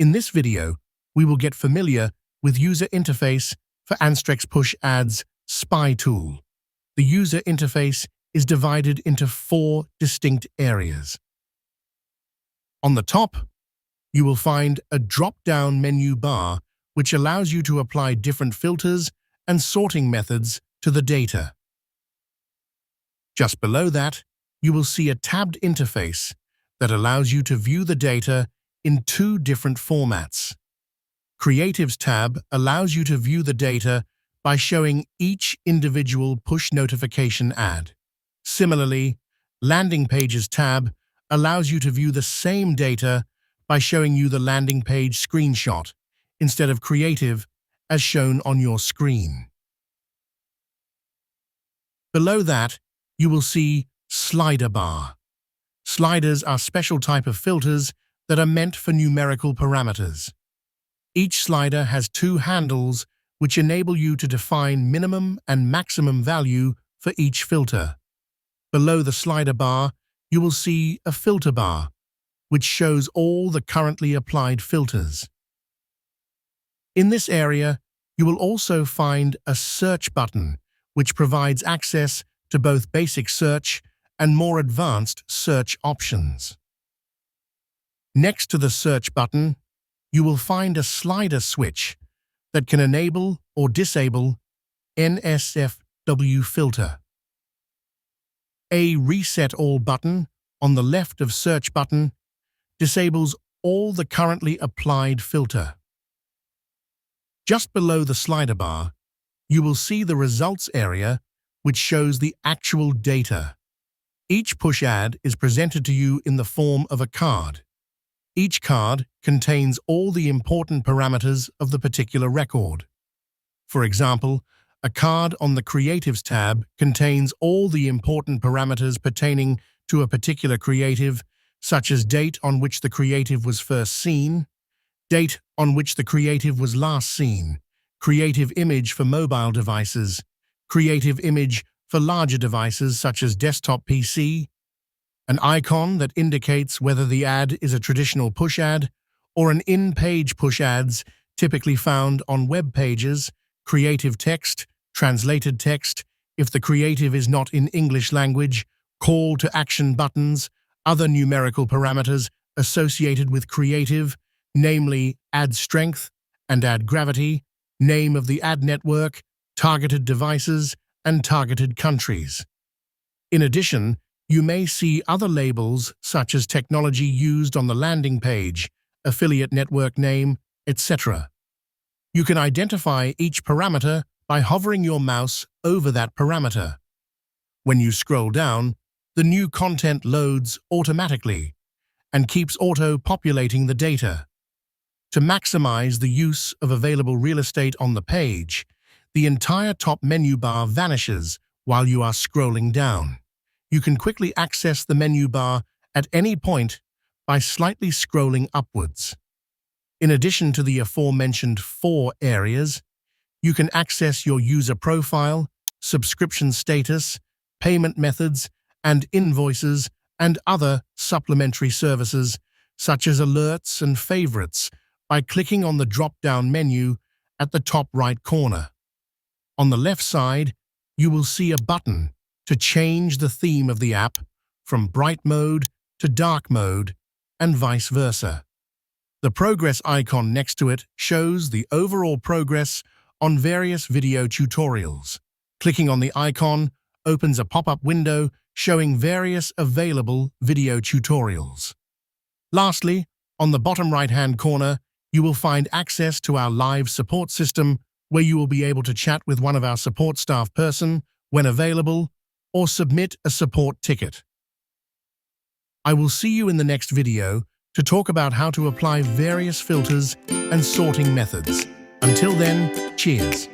In this video, we will get familiar with user interface for Anstrex Push Ads spy tool. The user interface is divided into 4 distinct areas. On the top, you will find a drop-down menu bar which allows you to apply different filters and sorting methods to the data. Just below that, you will see a tabbed interface that allows you to view the data in 2 different formats. Creatives tab allows you to view the data by showing each individual push notification ad. Similarly, Landing Pages tab allows you to view the same data by showing you the landing page screenshot instead of creative as shown on your screen. Below that, you will see Slider bar. Sliders are special type of filters that are meant for numerical parameters. Each slider has 2 handles which enable you to define minimum and maximum value for each filter. Below the slider bar, you will see a filter bar, which shows all the currently applied filters. In this area, you will also find a search button, which provides access to both basic search and more advanced search options. Next to the search button, you will find a slider switch that can enable or disable NSFW filter. A Reset All button on the left of search button disables all the currently applied filter. Just below the slider bar, you will see the results area which shows the actual data. Each push ad is presented to you in the form of a card. Each card contains all the important parameters of the particular record. For example, a card on the Creatives tab contains all the important parameters pertaining to a particular creative, such as date on which the creative was first seen, date on which the creative was last seen, creative image for mobile devices, creative image for larger devices such as desktop PC, an icon that indicates whether the ad is a traditional push ad or an in-page push ads typically found on web pages, creative text, translated text, if the creative is not in English language, call to action buttons, other numerical parameters associated with creative, namely ad strength and ad gravity, name of the ad network, targeted devices, and targeted countries. In addition, you may see other labels such as technology used on the landing page, affiliate network name, etc. You can identify each parameter by hovering your mouse over that parameter. When you scroll down, the new content loads automatically and keeps auto-populating the data. To maximize the use of available real estate on the page, the entire top menu bar vanishes while you are scrolling down. You can quickly access the menu bar at any point by slightly scrolling upwards. In addition to the aforementioned 4 areas, you can access your user profile, subscription status, payment methods, and invoices, and other supplementary services such as alerts and favorites by clicking on the drop-down menu at the top right corner. On the left side, you will see a button to change the theme of the app from bright mode to dark mode and vice versa. The progress icon next to it shows the overall progress on various video tutorials. Clicking on the icon opens a pop-up window showing various available video tutorials. Lastly, on the bottom right-hand corner, you will find access to our live support system where you will be able to chat with one of our support staff person when available or submit a support ticket. I will see you in the next video to talk about how to apply various filters and sorting methods. Until then, cheers!